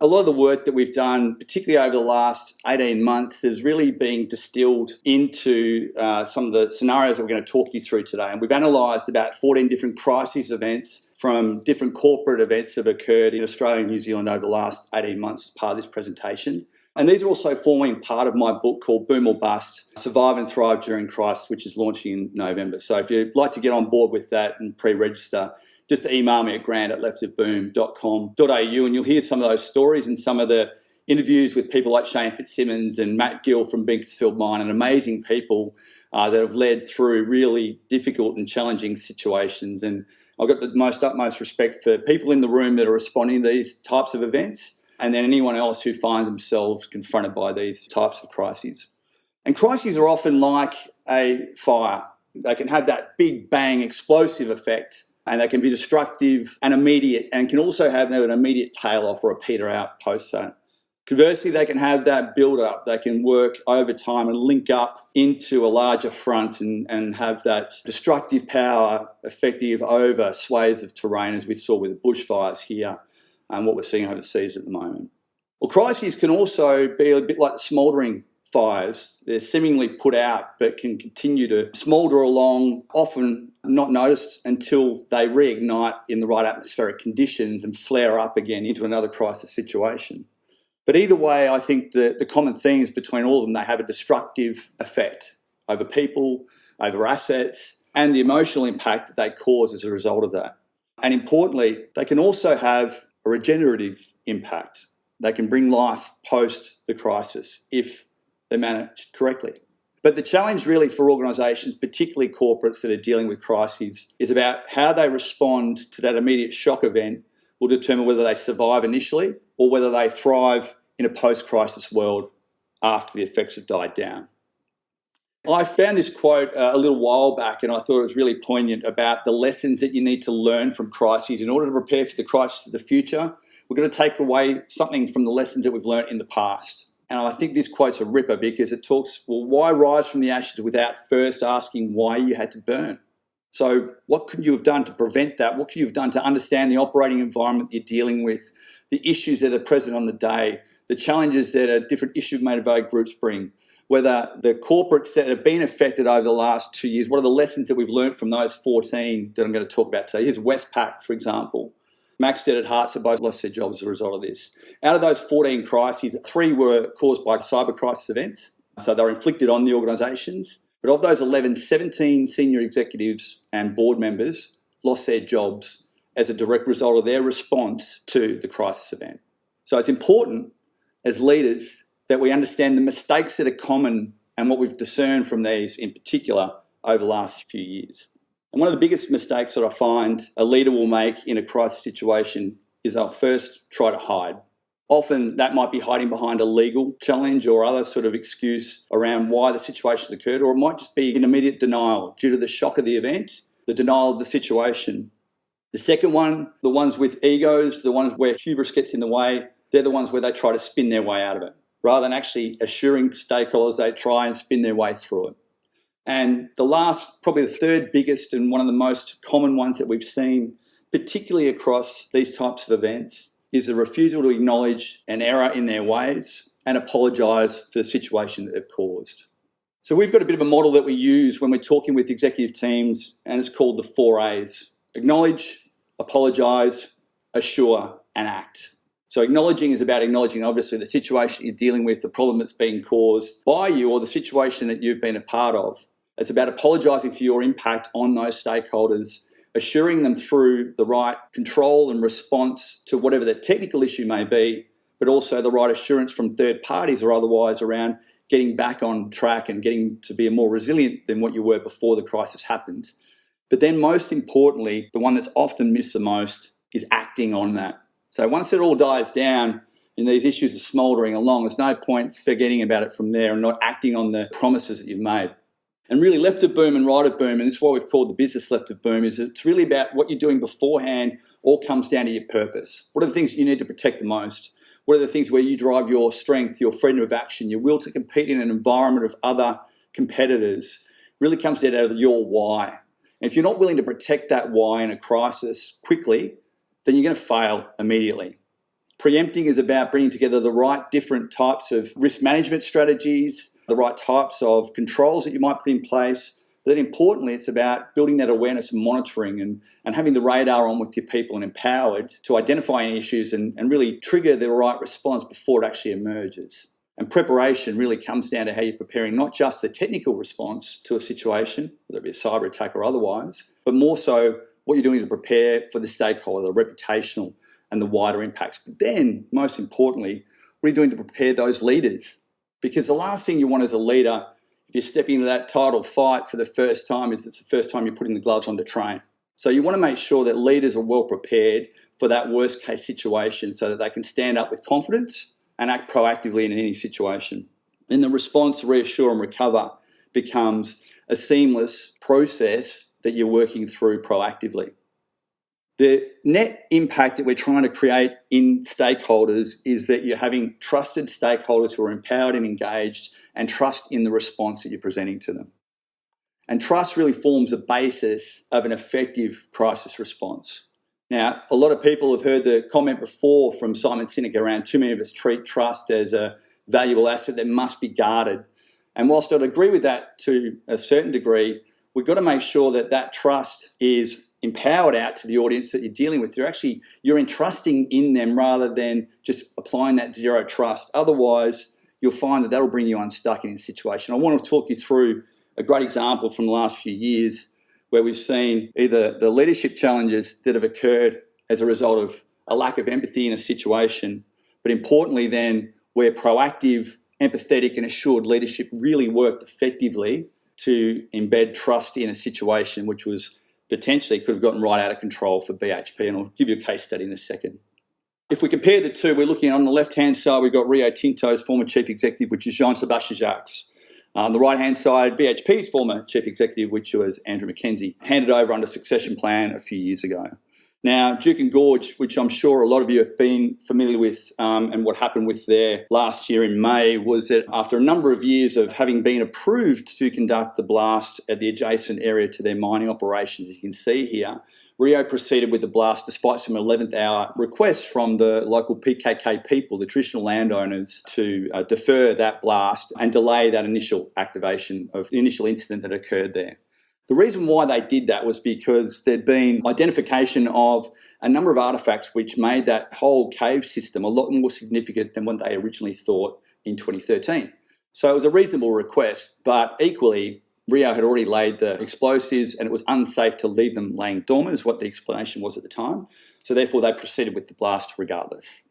a lot of the work that we've done, particularly over the last 18 months, is really being distilled into some of the scenarios that we're going to talk you through today. And we've analysed about 14 different crisis events from different corporate events that have occurred in Australia and New Zealand over the last 18 months as part of this presentation. And these are also forming part of my book called Boom or Bust, Survive and Thrive During Crisis, which is launching in November. So if you'd like to get on board with that and pre-register, just email me at grant@leftofboom.com.au and you'll hear some of those stories and some of the interviews with people like Shane Fitzsimmons and Matt Gill from Beaconsfield Mine, and amazing people that have led through really difficult and challenging situations. And I've got the utmost respect for people in the room that are responding to these types of events, and then anyone else who finds themselves confronted by these types of crises. And crises are often like a fire. They can have that big bang explosive effect, and they can be destructive and immediate, and can also have an immediate tail off or a peter out post that. Conversely, they can have that build up. They can work over time and link up into a larger front and have that destructive power effective over swathes of terrain, as we saw with the bushfires here and what we're seeing overseas at the moment. Well, crises can also be a bit like the smouldering fires. They're seemingly put out but can continue to smoulder along, often not noticed until they reignite in the right atmospheric conditions and flare up again into another crisis situation. But either way, I think the common themes between all of them, they have a destructive effect over people, over assets, and the emotional impact that they cause as a result of that. And importantly, they can also have a regenerative impact. They can bring life post the crisis if they're managed correctly. But the challenge really for organisations, particularly corporates that are dealing with crises, is about how they respond to that immediate shock event will determine whether they survive initially or whether they thrive in a post-crisis world after the effects have died down. I found this quote a little while back, and I thought it was really poignant about the lessons that you need to learn from crises in order to prepare for the crisis of the future. We're going to take away something from the lessons that we've learned in the past. And I think this quote's a ripper because it talks, well, why rise from the ashes without first asking why you had to burn? So what could you have done to prevent that? What could you have done to understand the operating environment you're dealing with, the issues that are present on the day, the challenges that different issue motivated groups bring, whether the corporates that have been affected over the last 2 years, what are the lessons that we've learned from those 14 that I'm going to talk about today? Here's Westpac, for example. Maxted at Hearts have both lost their jobs as a result of this. Out of those 14 crises, 3 were caused by cyber crisis events, so they were inflicted on the organisations. But of those 11, 17 senior executives and board members lost their jobs as a direct result of their response to the crisis event. So it's important as leaders that we understand the mistakes that are common and what we've discerned from these in particular over the last few years. And one of the biggest mistakes that I find a leader will make in a crisis situation is they'll first try to hide. Often that might be hiding behind a legal challenge or other sort of excuse around why the situation occurred, or it might just be an immediate denial due to the shock of the event, the denial of the situation. The second one, the ones with egos, the ones where hubris gets in the way, they're the ones where they try to spin their way out of it. Rather than actually assuring stakeholders, they try and spin their way through it. And the last, probably the third biggest and one of the most common ones that we've seen, particularly across these types of events, is the refusal to acknowledge an error in their ways and apologise for the situation that they've caused. So we've got a bit of a model that we use when we're talking with executive teams, and it's called the 4 A's. Acknowledge, apologise, assure, and act. So acknowledging is about acknowledging, obviously, the situation you're dealing with, the problem that's being caused by you or the situation that you've been a part of. It's about apologising for your impact on those stakeholders, assuring them through the right control and response to whatever the technical issue may be, but also the right assurance from third parties or otherwise around getting back on track and getting to be more resilient than what you were before the crisis happened. But then most importantly, the one that's often missed the most is acting on that. So once it all dies down and these issues are smouldering along, there's no point forgetting about it from there and not acting on the promises that you've made. And really, left of boom and right of boom, and this is what we've called the business left of boom, is it's really about what you're doing beforehand all comes down to your purpose. What are the things you need to protect the most? What are the things where you drive your strength, your freedom of action, your will to compete in an environment of other competitors? Really comes down to your why. And if you're not willing to protect that why in a crisis quickly, then you're going to fail immediately. Preempting is about bringing together the right different types of risk management strategies, the right types of controls that you might put in place. But then importantly, it's about building that awareness and monitoring and having the radar on with your people and empowered to identify any issues and really trigger the right response before it actually emerges. And preparation really comes down to how you're preparing not just the technical response to a situation, whether it be a cyber attack or otherwise, but more so what you're doing to prepare for the stakeholder, the reputational and the wider impacts. But then, most importantly, what are you doing to prepare those leaders? Because the last thing you want as a leader, if you're stepping into that title fight for the first time, is it's the first time you're putting the gloves on to train. So you want to make sure that leaders are well prepared for that worst case situation so that they can stand up with confidence and act proactively in any situation. Then the response, reassure and recover becomes a seamless process that you're working through proactively. The net impact that we're trying to create in stakeholders is that you're having trusted stakeholders who are empowered and engaged and trust in the response that you're presenting to them. And trust really forms the basis of an effective crisis response. Now, a lot of people have heard the comment before from Simon Sinek around too many of us treat trust as a valuable asset that must be guarded. And whilst I'd agree with that to a certain degree, we've got to make sure that that trust is empowered out to the audience that you're dealing with. You're entrusting in them rather than just applying that zero trust. Otherwise, you'll find that that'll bring you unstuck in a situation. I want to talk you through a great example from the last few years where we've seen either the leadership challenges that have occurred as a result of a lack of empathy in a situation, but importantly then, where proactive, empathetic and assured leadership really worked effectively to embed trust in a situation which was potentially could have gotten right out of control for BHP, and I'll give you a case study in a second. If we compare the two, we're looking on the left-hand side, we've got Rio Tinto's former chief executive, which is Jean-Sébastien Jacques. On the right-hand side, BHP's former chief executive, which was Andrew Mackenzie, handed over under succession plan a few years ago. Now, Duke and Gorge, which I'm sure a lot of you have been familiar with, and what happened with there last year in May, was that after a number of years of having been approved to conduct the blast at the adjacent area to their mining operations, as you can see here, Rio proceeded with the blast despite some 11th hour requests from the local PKK people, the traditional landowners, to defer that blast and delay that initial activation of the initial incident that occurred there. The reason why they did that was because there'd been identification of a number of artefacts which made that whole cave system a lot more significant than what they originally thought in 2013. So it was a reasonable request, but equally, Rio had already laid the explosives and it was unsafe to leave them laying dormant, is what the explanation was at the time. So therefore, they proceeded with the blast regardless.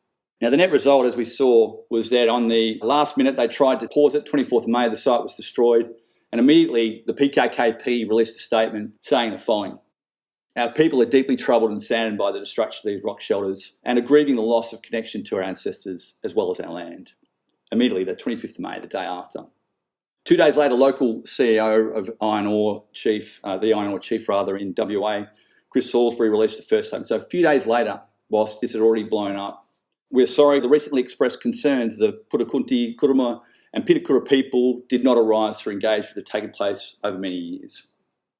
Now, the net result, as we saw, was that on the last minute, they tried to pause it. 24th of May, the site was destroyed. And immediately, the PKKP released a statement saying the following: "Our people are deeply troubled and saddened by the destruction of these rock shelters and are grieving the loss of connection to our ancestors as well as our land." Immediately, the 25th of May, the day after. 2 days later, local CEO of the Iron Ore Chief in WA, Chris Salisbury, released the first statement. So a few days later, whilst this had already blown up, "We're sorry the recently expressed concerns the Putakunti, Kuruma and Pitakura people did not arise through engagement that had taken place over many years."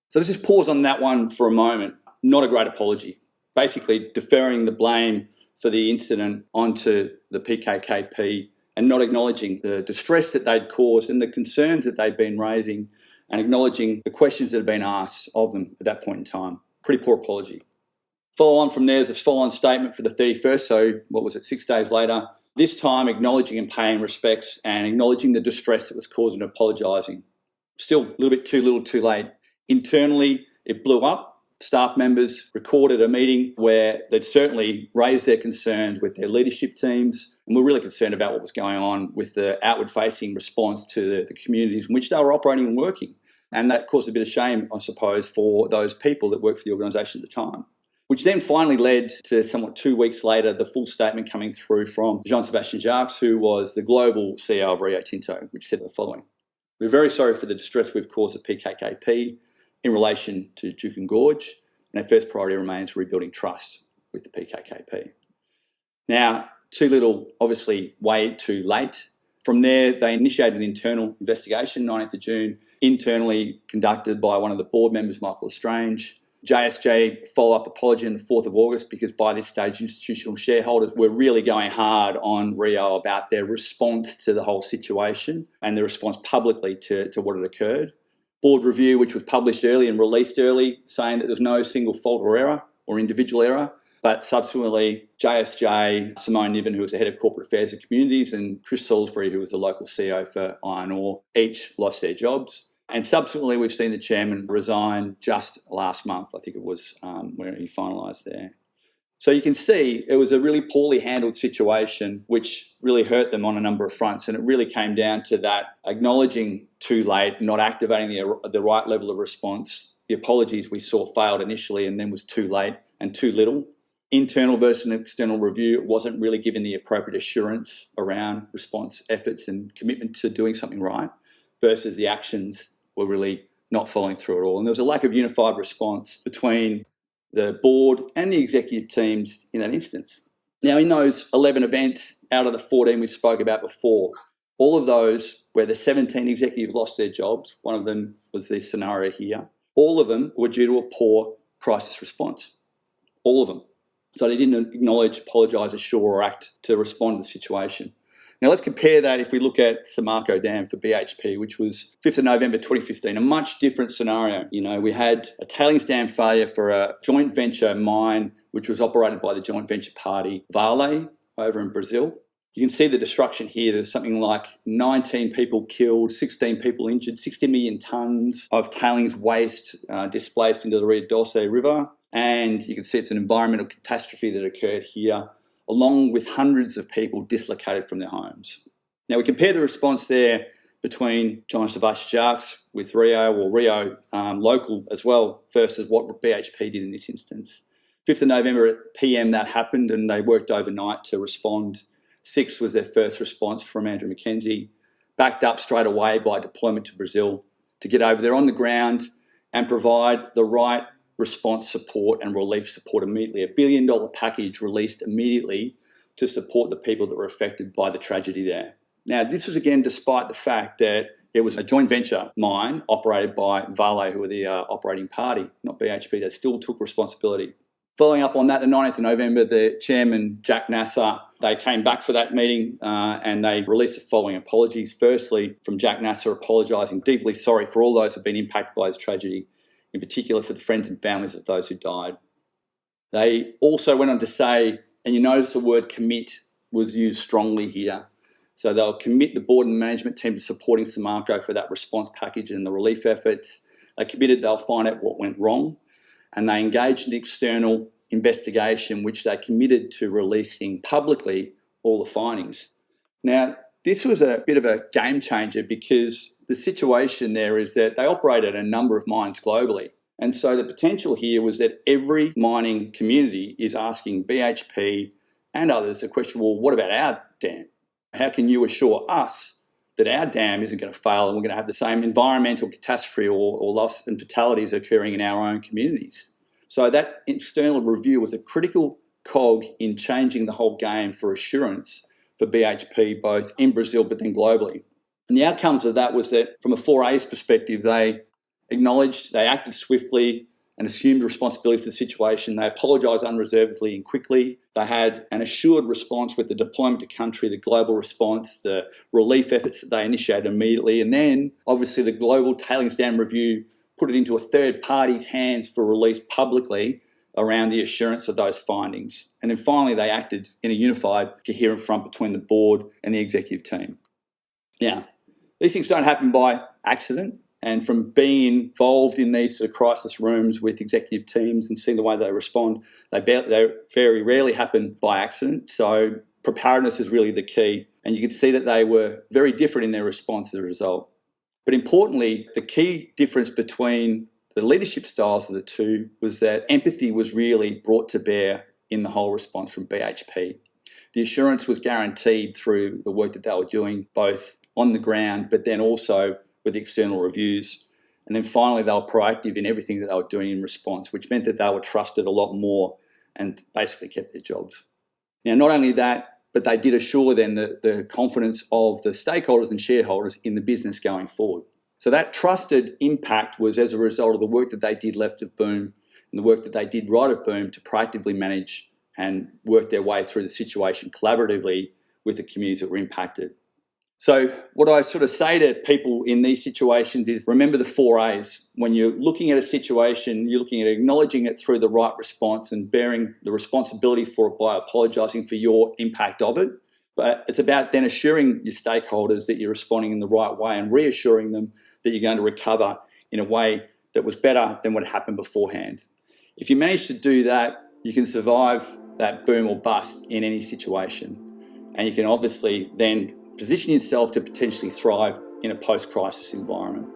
So let's just pause on that one for a moment. Not a great apology. Basically deferring the blame for the incident onto the PKKP and not acknowledging the distress that they'd caused and the concerns that they'd been raising and acknowledging the questions that had been asked of them at that point in time. Pretty poor apology. Follow on from there is a follow-on statement for the 31st, so 6 days later, this time acknowledging and paying respects and acknowledging the distress that was caused and apologising. Still a little bit too little too late. Internally, it blew up. Staff members recorded a meeting where they'd certainly raised their concerns with their leadership teams and were really concerned about what was going on with the outward-facing response to the communities in which they were operating and working. And that caused a bit of shame, I suppose, for those people that worked for the organisation at the time. Which then finally led to somewhat 2 weeks later, the full statement coming through from Jean-Sébastien Jacques, who was the global CEO of Rio Tinto, which said the following: "We're very sorry for the distress we've caused at PKKP in relation to Duke and Gorge, and our first priority remains rebuilding trust with the PKKP." Now, too little, obviously way too late. From there, they initiated an internal investigation, 19th of June, internally conducted by one of the board members, Michael Lestrange. JSJ follow-up apology on the 4th of August, because by this stage, institutional shareholders were really going hard on Rio about their response to the whole situation and their response publicly to what had occurred. Board review, which was published early and released early, saying that there's no single fault or error or individual error. But subsequently, JSJ, Simone Niven, who was the head of corporate affairs and communities, and Chris Salisbury, who was the local CEO for Iron Ore, each lost their jobs. And subsequently, we've seen the chairman resign just last month. I think it was where he finalised there. So you can see it was a really poorly handled situation, which really hurt them on a number of fronts. And it really came down to that acknowledging too late, not activating the right level of response. The apologies we saw failed initially and then was too late and too little. Internal versus external review wasn't really given the appropriate assurance around response efforts and commitment to doing something right, versus the actions were really not following through at all. And there was a lack of unified response between the board and the executive teams in that instance. Now, in those 11 events out of the 14 we spoke about before, all of those where the 17 executives lost their jobs, one of them was this scenario here, all of them were due to a poor crisis response. All of them. So they didn't acknowledge, apologise, assure or act to respond to the situation. Now let's compare that if we look at Samarco Dam for BHP, which was 5th of November 2015, a much different scenario. You know, we had a tailings dam failure for a joint venture mine, which was operated by the joint venture party Vale over in Brazil. You can see the destruction here. There's something like 19 people killed, 16 people injured, 60 million tonnes of tailings waste displaced into the Rio Tinto River. And you can see it's an environmental catastrophe that occurred here, along with hundreds of people dislocated from their homes. Now we compare the response there between John Sebastian with Rio, or Rio local as well, versus what BHP did in this instance. 5th of November at PM that happened, and they worked overnight to respond. 6th was their first response from Andrew Mackenzie, backed up straight away by deployment to Brazil to get over there on the ground and provide the right response support and relief support immediately. $1 billion package released immediately to support the people that were affected by the tragedy there. Now, this was again despite the fact that it was a joint venture mine operated by Vale, who were the operating party, not BHP. They still took responsibility. Following up on that, the 19th of November, the chairman, Jack Nasser, they came back for that meeting and they released the following apologies. Firstly, from Jack Nasser, apologising, deeply sorry for all those who have been impacted by this tragedy, in particular for the friends and families of those who died. They also went on to say, and you notice the word commit was used strongly here. So they'll commit the board and management team to supporting Samarco for that response package and the relief efforts. They committed they'll find out what went wrong, and they engaged an external investigation which they committed to releasing publicly all the findings. Now, this was a bit of a game changer because the situation there is that they operated a number of mines globally. And so the potential here was that every mining community is asking BHP and others the question, well, what about our dam? How can you assure us that our dam isn't going to fail and we're going to have the same environmental catastrophe or loss and fatalities occurring in our own communities? So that external review was a critical cog in changing the whole game for assurance for BHP, both in Brazil but then globally. And the outcomes of that was that from a 4A's perspective, they acknowledged, they acted swiftly and assumed responsibility for the situation. They apologised unreservedly and quickly. They had an assured response with the deployment to country, the global response, the relief efforts that they initiated immediately. And then, obviously, the global tailings dam review put it into a third party's hands for release publicly around the assurance of those findings. And then finally, they acted in a unified, coherent front between the board and the executive team. Now, these things don't happen by accident. And from being involved in these sort of crisis rooms with executive teams and seeing the way they respond, they very rarely happen by accident. So preparedness is really the key. And you can see that they were very different in their response as a result. But importantly, the key difference between the leadership styles of the two was that empathy was really brought to bear in the whole response from BHP. The assurance was guaranteed through the work that they were doing, both on the ground, but then also with the external reviews. And then finally, they were proactive in everything that they were doing in response, which meant that they were trusted a lot more and basically kept their jobs. Now, not only that, but they did assure then the confidence of the stakeholders and shareholders in the business going forward. So that trusted impact was as a result of the work that they did left of boom and the work that they did right at Boom to proactively manage and work their way through the situation collaboratively with the communities that were impacted. So what I sort of say to people in these situations is remember the 4 A's. When you're looking at a situation, you're looking at acknowledging it through the right response and bearing the responsibility for it by apologising for your impact of it. But it's about then assuring your stakeholders that you're responding in the right way and reassuring them that you're going to recover in a way that was better than what happened beforehand. If you manage to do that, you can survive that boom or bust in any situation. And you can obviously then position yourself to potentially thrive in a post-crisis environment.